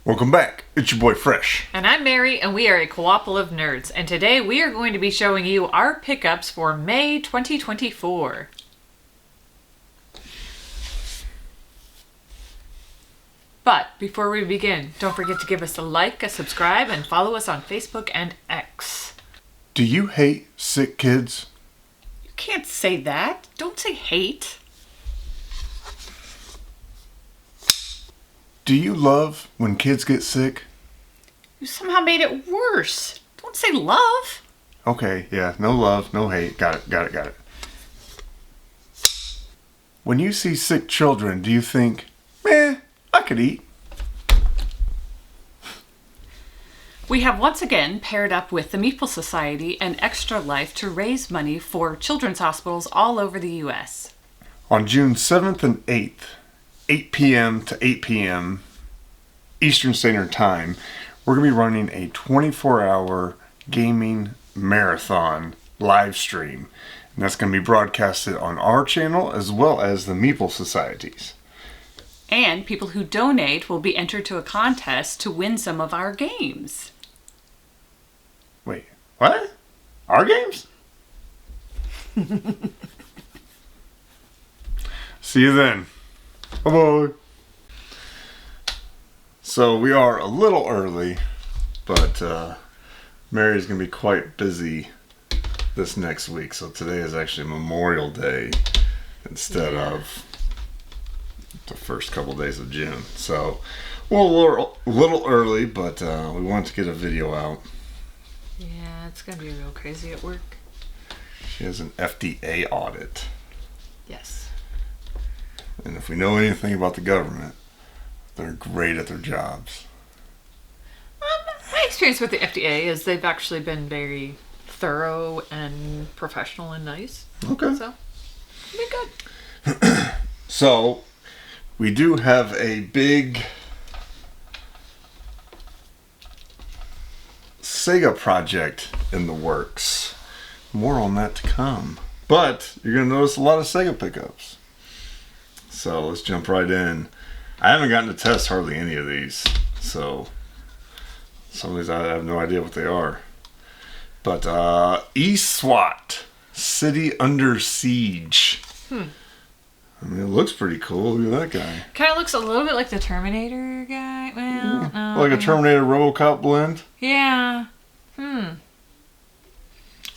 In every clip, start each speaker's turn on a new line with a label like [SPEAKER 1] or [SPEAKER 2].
[SPEAKER 1] Welcome back. It's your boy Fresh.
[SPEAKER 2] And I'm Mary, and we are a Co-ople of nerds. And today we are going to be showing you our pickups for May 2024. But before we begin, don't forget to give us a like, a subscribe, and follow us on Facebook and X.
[SPEAKER 1] Do you hate sick kids?
[SPEAKER 2] You can't say that. Don't say hate.
[SPEAKER 1] Do you love when kids get sick?
[SPEAKER 2] You somehow made it worse. Don't say love.
[SPEAKER 1] Okay, yeah, no love, no hate. Got it. When you see sick children, do you think, I could eat?
[SPEAKER 3] We have once again paired up with the Meeple Society and Extra Life to raise money for children's hospitals all over the U.S.
[SPEAKER 1] On June 7th and 8th, 8 p.m. to 8 p.m. Eastern Standard Time, we're going to be running a 24-hour gaming marathon live stream. And that's going to be broadcasted on our channel as well as the Meeple Society's.
[SPEAKER 3] And people who donate will be entered to a contest to win some of our games.
[SPEAKER 1] Wait, what? Our games? See you then. Bye-bye. So we are a little early, but Mary's going to be quite busy this next week. So today is actually Memorial Day instead of the first couple days of June. So we're a little early, but we wanted to get a video out.
[SPEAKER 2] Yeah, it's going to be real crazy at work.
[SPEAKER 1] She has an FDA audit.
[SPEAKER 2] Yes.
[SPEAKER 1] And if we know anything about the government, they're great at their jobs.
[SPEAKER 2] My experience with the FDA is they've actually been very thorough and professional and nice.
[SPEAKER 1] Okay.
[SPEAKER 2] So, it'll be good.
[SPEAKER 1] So, we do have a big Sega project in the works. More on that to come. But you're going to notice a lot of Sega pickups. So let's jump right in. I haven't gotten to test hardly any of these. So some of these I have no idea what they are. But eSWAT, City Under Siege. I mean, it looks pretty cool. Look at that guy.
[SPEAKER 2] Kind of looks a little bit like the Terminator guy. Well, no.
[SPEAKER 1] Like a Terminator RoboCop blend.
[SPEAKER 2] Yeah.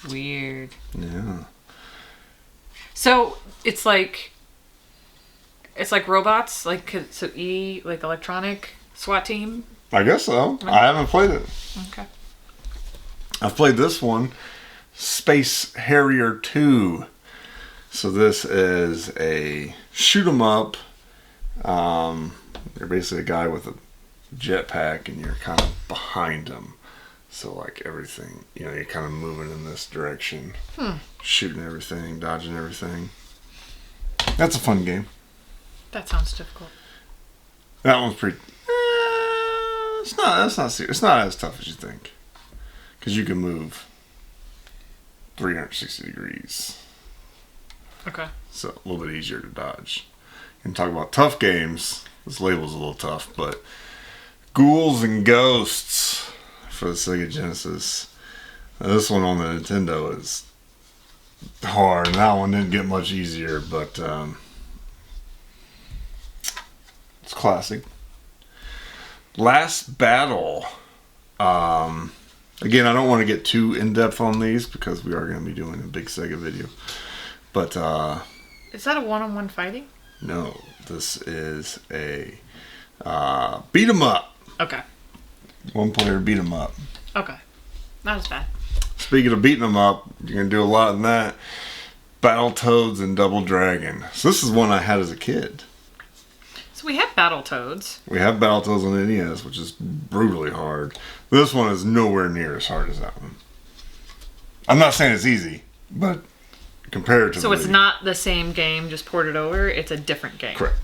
[SPEAKER 2] Weird.
[SPEAKER 1] Yeah.
[SPEAKER 2] So it's like robots, like electronic SWAT team.
[SPEAKER 1] I guess so. I haven't played it.
[SPEAKER 2] Okay.
[SPEAKER 1] I've played this one, Space Harrier 2. So this is a shoot 'em up. You're basically a guy with a jetpack and you're kind of behind him. So like everything, you're kind of moving in this direction. Shooting everything, dodging everything. That's a fun game.
[SPEAKER 2] That sounds difficult.
[SPEAKER 1] That one's pretty... it's not serious. It's not as tough as you think. Because you can move 360 degrees.
[SPEAKER 2] Okay.
[SPEAKER 1] So a little bit easier to dodge. And talk about tough games. This label's a little tough, but Ghouls and Ghosts for the Sega Genesis. Now, this one on the Nintendo is hard. That one didn't get much easier, but it's classic. Last Battle. Again, I don't want to get too in-depth on these because we are going to be doing a big Sega video. But
[SPEAKER 2] is that a one-on-one fighting?
[SPEAKER 1] no, this is a beat 'em up.
[SPEAKER 2] Okay.
[SPEAKER 1] One player beat 'em up.
[SPEAKER 2] Okay. Not as bad.
[SPEAKER 1] Speaking of beating 'em up, you're going to do a lot in that. Battletoads and Double Dragon. So this is one I had as a kid.
[SPEAKER 2] So we have Battletoads.
[SPEAKER 1] We have Battletoads on the NES, which is brutally hard. This one is nowhere near as hard as that one. I'm not saying it's easy, but comparatively...
[SPEAKER 2] So it's not the same game, just ported over. It's a different game.
[SPEAKER 1] Correct.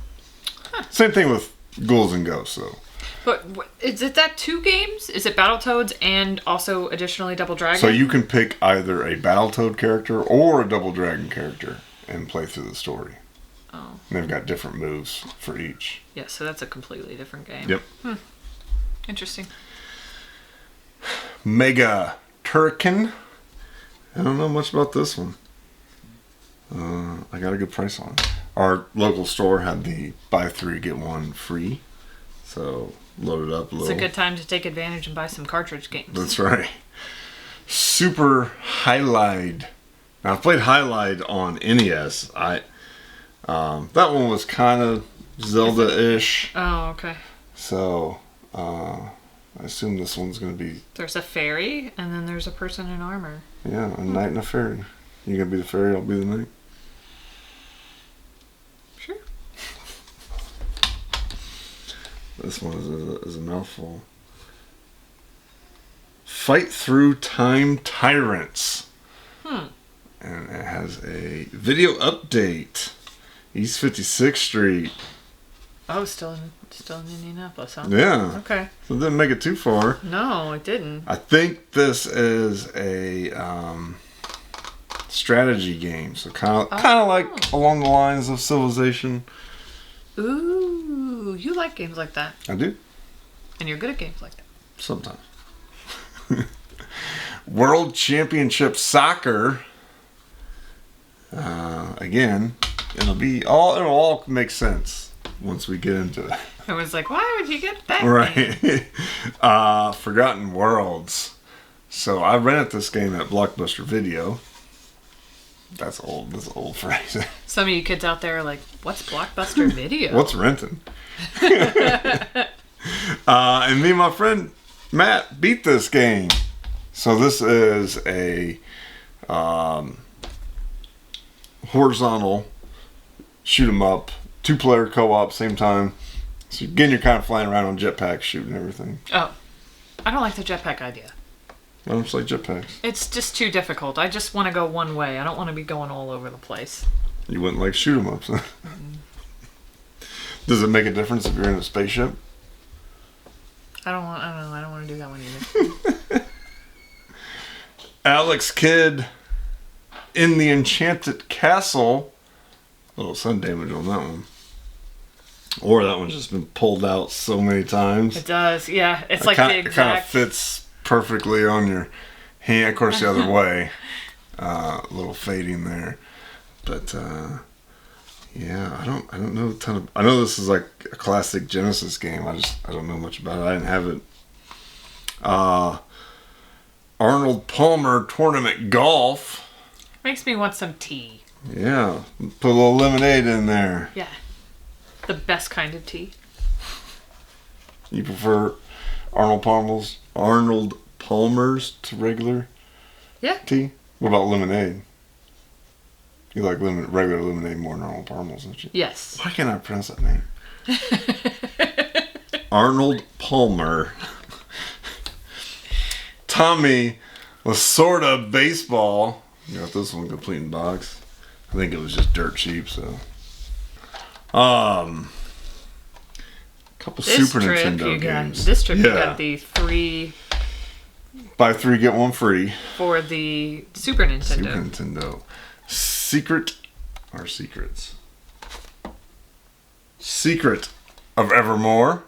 [SPEAKER 1] Same thing with Ghouls and Ghosts, though.
[SPEAKER 2] But is it that two games? Is it Battletoads and also additionally Double Dragon?
[SPEAKER 1] So you can pick either a Battletoad character or a Double Dragon character and play through the story.
[SPEAKER 2] Oh.
[SPEAKER 1] And they've got different moves for each.
[SPEAKER 2] Yeah, so that's a completely different game.
[SPEAKER 1] Yep.
[SPEAKER 2] Interesting.
[SPEAKER 1] Mega Turrican. I don't know much about this one. I got a good price on it. Our local store had the buy 3 get 1 free, so load it up a little.
[SPEAKER 2] It's a good time to take advantage and buy some cartridge games.
[SPEAKER 1] That's right. Super Highlight. Now I've played Highlight on NES. That one was kind of Zelda-ish.
[SPEAKER 2] Oh, okay.
[SPEAKER 1] So I assume this one's going to be.
[SPEAKER 2] There's a fairy, and then there's a person in armor.
[SPEAKER 1] Yeah, a knight and a fairy. You gonna be the fairy, I'll be the knight.
[SPEAKER 2] Sure.
[SPEAKER 1] This one is a mouthful. Fight Through Time Tyrants. And it has a video update. East 56th Street.
[SPEAKER 2] Oh, still in Indianapolis, huh?
[SPEAKER 1] Yeah.
[SPEAKER 2] Okay.
[SPEAKER 1] So it didn't make it too far.
[SPEAKER 2] No, it didn't.
[SPEAKER 1] I think this is a strategy game. So kind of like along the lines of Civilization.
[SPEAKER 2] Ooh, you like games like that.
[SPEAKER 1] I do.
[SPEAKER 2] And you're good at games like that.
[SPEAKER 1] Sometimes. World Championship Soccer. Again, it'll all make sense once we get into it.
[SPEAKER 2] I was like, why would you get that?
[SPEAKER 1] Right. Forgotten Worlds. So I rented this game at Blockbuster Video. That's old. That's an old phrase.
[SPEAKER 2] Some of you kids out there are like, what's Blockbuster Video?
[SPEAKER 1] What's renting? And me and my friend Matt beat this game. So this is a horizontal shoot 'em up, 2-player co-op same time. So again, you're kind of flying around on jetpacks, shooting everything.
[SPEAKER 2] Oh, I don't like the jetpack idea.
[SPEAKER 1] I don't like jetpacks.
[SPEAKER 2] It's just too difficult. I just want to go one way. I don't want to be going all over the place.
[SPEAKER 1] You wouldn't like shoot 'em ups. Does it make a difference if you're in a spaceship?
[SPEAKER 2] I don't want to do that one either.
[SPEAKER 1] Alex Kidd in the Enchanted Castle. A little sun damage on that one. Or that one's just been pulled out so many times.
[SPEAKER 2] It does, yeah. It's like the exact...
[SPEAKER 1] It kind of fits perfectly on your hand. Of course, the other way. A little fading there. But, yeah, I don't know a ton of... I know this is like a classic Genesis game. I don't know much about it. I didn't have it. Arnold Palmer Tournament Golf.
[SPEAKER 2] Makes me want some tea.
[SPEAKER 1] Yeah. Put a little lemonade in there.
[SPEAKER 2] Yeah. The best kind of tea.
[SPEAKER 1] You prefer Arnold Palmer's to regular tea? What about lemonade? You like regular lemonade more than Arnold Palmer's, don't you?
[SPEAKER 2] Yes.
[SPEAKER 1] Why can't I pronounce that name? Arnold Palmer. Tommy Lasorda Baseball. You got this one complete in box. I think it was just dirt cheap, so. Couple Super Nintendo games.
[SPEAKER 2] This trip you got the 3...
[SPEAKER 1] Buy 3 get 1 free.
[SPEAKER 2] For the Super Nintendo.
[SPEAKER 1] Super Nintendo. Secrets. Secret of Evermore.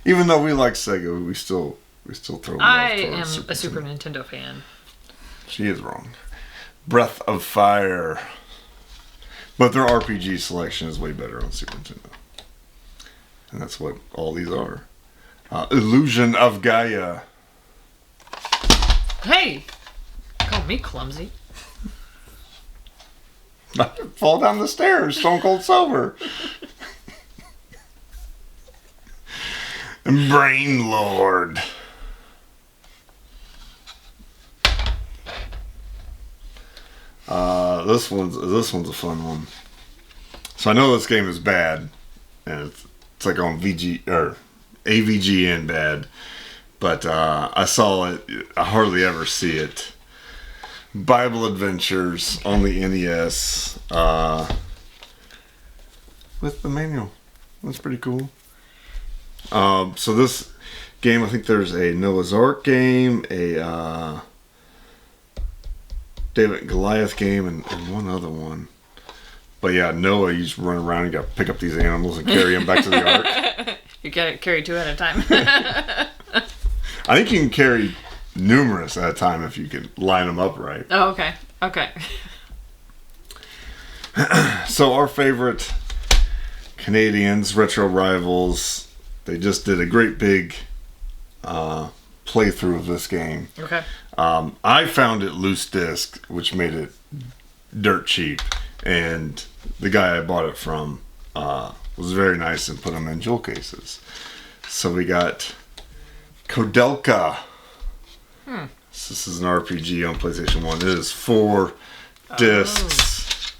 [SPEAKER 1] Even though we like Sega, we still throw them
[SPEAKER 2] I
[SPEAKER 1] off to
[SPEAKER 2] am
[SPEAKER 1] Super
[SPEAKER 2] a Super
[SPEAKER 1] Nintendo.
[SPEAKER 2] Nintendo fan.
[SPEAKER 1] She is wrong. Breath of Fire. But their RPG selection is way better on Super Nintendo. And that's what all these are. Illusion of Gaia.
[SPEAKER 2] Hey! Call me clumsy.
[SPEAKER 1] Fall down the stairs, stone cold sober. Brain Lord. This one's a fun one. So I know this game is bad, and it's like on VG or AVGN bad, but I saw it. I hardly ever see it. Bible Adventures on the NES with the manual. That's pretty cool. So this game, I think there's a Noah's Ark game, a David and Goliath game, and one other one. But yeah, Noah, you just run around and got to pick up these animals and carry them back to the ark.
[SPEAKER 2] You get carry 2 at a time.
[SPEAKER 1] I think you can carry numerous at a time if you can line them up right.
[SPEAKER 2] Oh, okay. Okay.
[SPEAKER 1] So our favorite Canadians, retro rivals, they just did a great big playthrough of this game.
[SPEAKER 2] Okay.
[SPEAKER 1] I found it loose disc, which made it dirt cheap, and the guy I bought it from was very nice and put them in jewel cases. So we got Kodelka. So this is an RPG on PlayStation 1. It is 4 discs.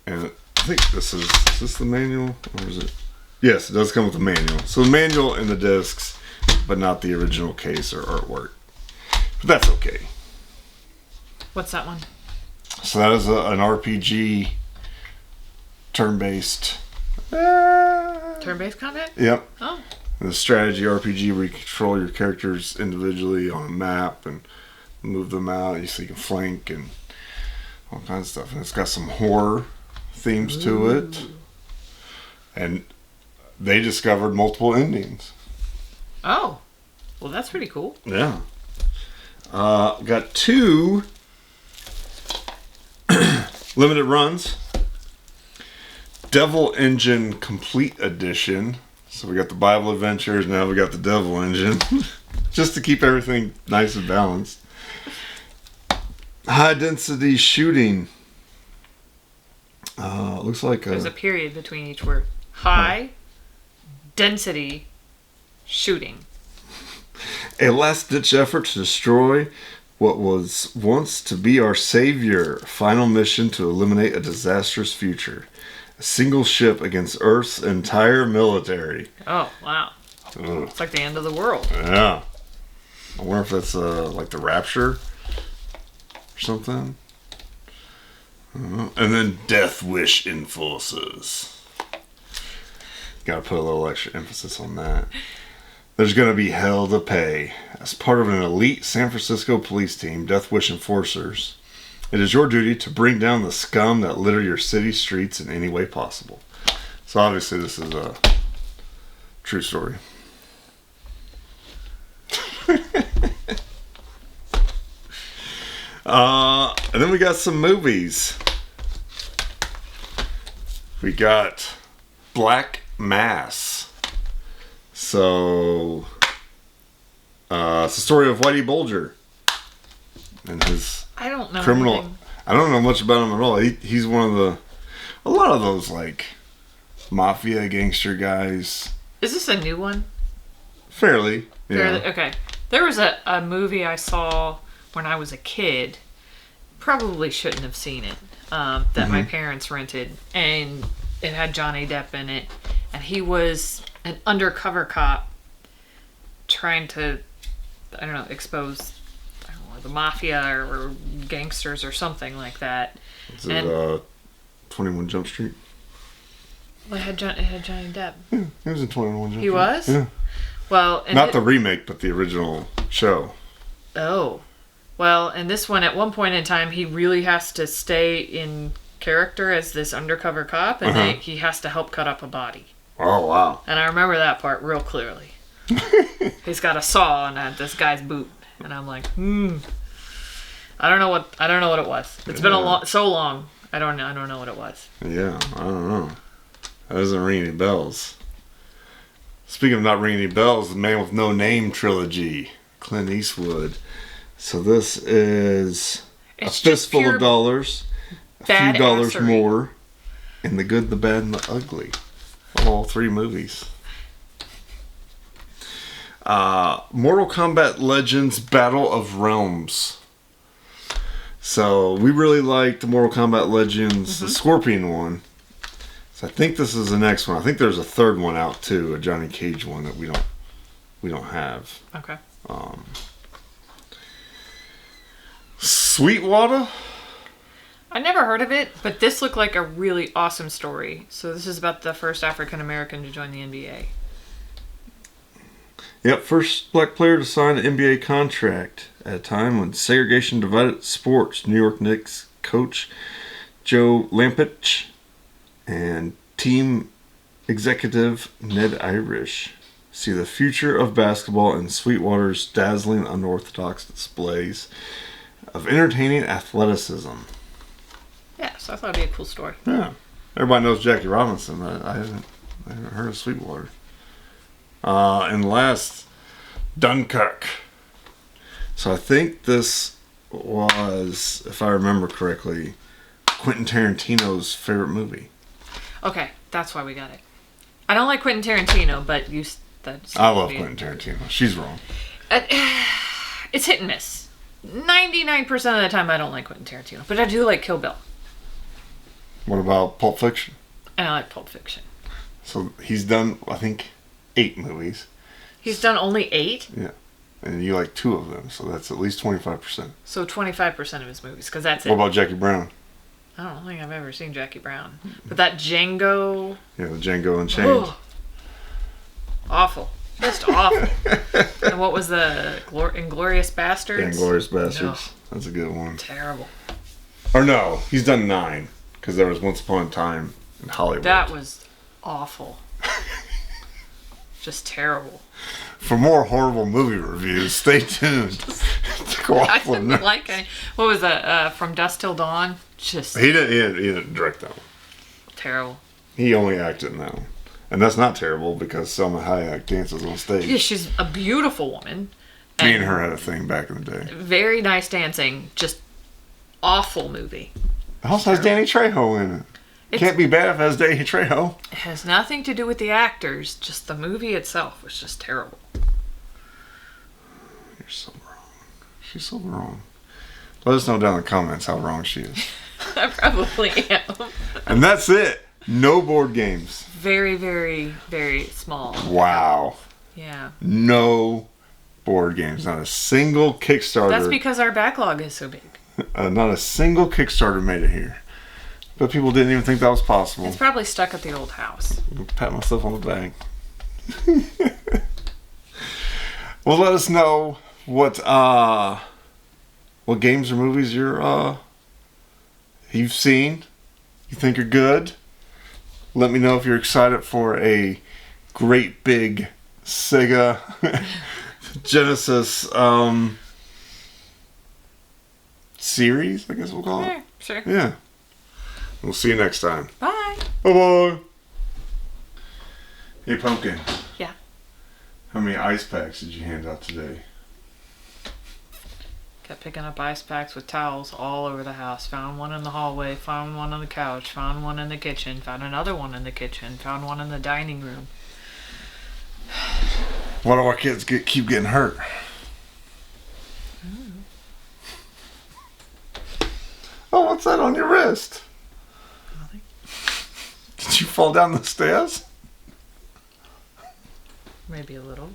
[SPEAKER 1] And I think is this the manual? Or is it? Yes, it does come with a manual. So the manual and the discs, but not the original case or artwork. But that's okay.
[SPEAKER 2] What's that one?
[SPEAKER 1] So that is an RPG turn-based.
[SPEAKER 2] Turn-based combat?
[SPEAKER 1] Yep.
[SPEAKER 2] Oh.
[SPEAKER 1] The strategy RPG where you control your characters individually on a map and move them out so you can flank and all kinds of stuff. And it's got some horror themes to it. And they discovered multiple endings.
[SPEAKER 2] Oh. Well, that's pretty cool.
[SPEAKER 1] Yeah. Got 2 limited runs. Devil Engine Complete Edition. So we got the Bible Adventures, now we got the Devil Engine. Just to keep everything nice and balanced. High density shooting. Looks like
[SPEAKER 2] There's a period between each word. High density shooting.
[SPEAKER 1] a last-ditch effort to destroy what was once to be our savior. Final mission to eliminate a disastrous future. A single ship against Earth's entire military.
[SPEAKER 2] Oh, wow.
[SPEAKER 1] Ugh.
[SPEAKER 2] It's like the end of the world.
[SPEAKER 1] Yeah. I wonder if that's like the Rapture or something. And then Death Wish Enforcers. Gotta put a little extra emphasis on that. There's gonna be hell to pay. As part of an elite San Francisco police team, Death Wish Enforcers, it is your duty to bring down the scum that litter your city streets in any way possible. So obviously this is a true story. And then we got some movies. We got Black Mass. So it's the story of Whitey Bulger and his
[SPEAKER 2] I don't know.
[SPEAKER 1] criminal.
[SPEAKER 2] Anything.
[SPEAKER 1] I don't know much about him at all. He's one of a lot of those like mafia gangster guys.
[SPEAKER 2] Is this a new one?
[SPEAKER 1] Fairly. Yeah.
[SPEAKER 2] Fairly? Okay. There was a movie I saw when I was a kid. Probably shouldn't have seen it. That my parents rented, and it had Johnny Depp in it, and he was an undercover cop trying to, I don't know, expose, I don't know, the mafia or gangsters or something like that.
[SPEAKER 1] Is it 21 Jump Street?
[SPEAKER 2] Well, it had Johnny Depp.
[SPEAKER 1] Yeah, he was in 21 Jump Street.
[SPEAKER 2] He was?
[SPEAKER 1] Yeah.
[SPEAKER 2] Well, and
[SPEAKER 1] Not the remake, but the original show.
[SPEAKER 2] Oh. Well, in this one, at one point in time, he really has to stay in character as this undercover cop, and he has to help cut up a body.
[SPEAKER 1] Oh, wow.
[SPEAKER 2] And I remember that part real clearly. He's got a saw on this guy's boot, and I'm like, I don't know what it was. It's been so long. I don't know what it was.
[SPEAKER 1] Yeah, I don't know. That doesn't ring any bells. Speaking of not ringing any bells, the Man with No Name trilogy, Clint Eastwood. So this is
[SPEAKER 2] It's
[SPEAKER 1] a
[SPEAKER 2] just
[SPEAKER 1] fistful
[SPEAKER 2] pure
[SPEAKER 1] of dollars, a few
[SPEAKER 2] badassery.
[SPEAKER 1] dollars more, and the good, the bad, and the ugly. All 3 movies. Mortal Kombat Legends Battle of Realms. So we really liked the Mortal Kombat Legends, the Scorpion one. So I think this is the next one. I think there's a third one out too, a Johnny Cage one that we don't have.
[SPEAKER 2] Okay.
[SPEAKER 1] Sweetwater?
[SPEAKER 2] I never heard of it, but this looked like a really awesome story. So this is about the first African American to join the NBA.
[SPEAKER 1] Yep, first black player to sign an NBA contract at a time when segregation divided sports. New York Knicks coach Joe Lampich and team executive Ned Irish see the future of basketball in Sweetwater's dazzling unorthodox displays of entertaining athleticism.
[SPEAKER 2] Yeah, so I thought it'd be a cool story.
[SPEAKER 1] Yeah. Everybody knows Jackie Robinson. I haven't heard of Sweetwater. And last, Dunkirk. So I think this was, if I remember correctly, Quentin Tarantino's favorite movie.
[SPEAKER 2] Okay, that's why we got it. I don't like Quentin Tarantino, but
[SPEAKER 1] I love Quentin Tarantino. She's wrong.
[SPEAKER 2] It's hit and miss. 99% of the time I don't like Quentin Tarantino, but I do like Kill Bill.
[SPEAKER 1] What about Pulp Fiction?
[SPEAKER 2] And I like Pulp Fiction.
[SPEAKER 1] So he's done, I think, 8 movies.
[SPEAKER 2] He's done only 8?
[SPEAKER 1] Yeah. And you like 2 of them, so that's at least 25%.
[SPEAKER 2] So 25% of his movies, because that's it.
[SPEAKER 1] What about Jackie Brown?
[SPEAKER 2] I don't think I've ever seen Jackie Brown. But that Django...
[SPEAKER 1] Yeah, the Django Unchained.
[SPEAKER 2] Oh, awful. Just awful. And what was the Inglourious Bastards?
[SPEAKER 1] Inglourious Bastards.
[SPEAKER 2] No.
[SPEAKER 1] That's a good one.
[SPEAKER 2] Terrible.
[SPEAKER 1] Or no, he's done 9. Because there was Once Upon a Time in Hollywood.
[SPEAKER 2] That was awful. Just terrible.
[SPEAKER 1] For more horrible movie reviews, stay tuned to
[SPEAKER 2] I didn't like it. What was that? From Dusk Till Dawn? Just
[SPEAKER 1] He didn't direct that one.
[SPEAKER 2] terrible.
[SPEAKER 1] He only acted in that one. And that's not terrible because Selma Hayek dances on stage.
[SPEAKER 2] Yeah, she's a beautiful woman.
[SPEAKER 1] Me and her had a thing back in the day.
[SPEAKER 2] Very nice dancing. Just awful movie.
[SPEAKER 1] The house has Danny Trejo in it. Can't be bad if it has Danny Trejo.
[SPEAKER 2] It has nothing to do with the actors. Just the movie itself was just terrible.
[SPEAKER 1] You're so wrong. She's so wrong. Let us know down in the comments how wrong she is.
[SPEAKER 2] I probably am.
[SPEAKER 1] And that's it. No board games.
[SPEAKER 2] Very, very, very small.
[SPEAKER 1] Wow.
[SPEAKER 2] Yeah.
[SPEAKER 1] No board games. Not a single Kickstarter.
[SPEAKER 2] That's because our backlog is so big.
[SPEAKER 1] Not a single Kickstarter made it here. But people didn't even think that was possible.
[SPEAKER 2] It's probably stuck at the old house.
[SPEAKER 1] I'll pat myself on the back. Well, let us know what games or movies you've seen, you think are good. Let me know if you're excited for a great big Sega Genesis series, I guess we'll call it.
[SPEAKER 2] Sure.
[SPEAKER 1] Yeah. We'll see you next time.
[SPEAKER 2] Bye.
[SPEAKER 1] Bye-bye. Hey, Pumpkin.
[SPEAKER 2] Yeah.
[SPEAKER 1] How many ice packs did you hand out today?
[SPEAKER 2] Kept picking up ice packs with towels all over the house. Found one in the hallway, found one on the couch, found one in the kitchen, found another one in the kitchen, found one in the dining room.
[SPEAKER 1] Why do our kids keep getting hurt? Oh, what's that on your wrist?
[SPEAKER 2] Nothing.
[SPEAKER 1] Did you fall down the stairs?
[SPEAKER 2] Maybe a little.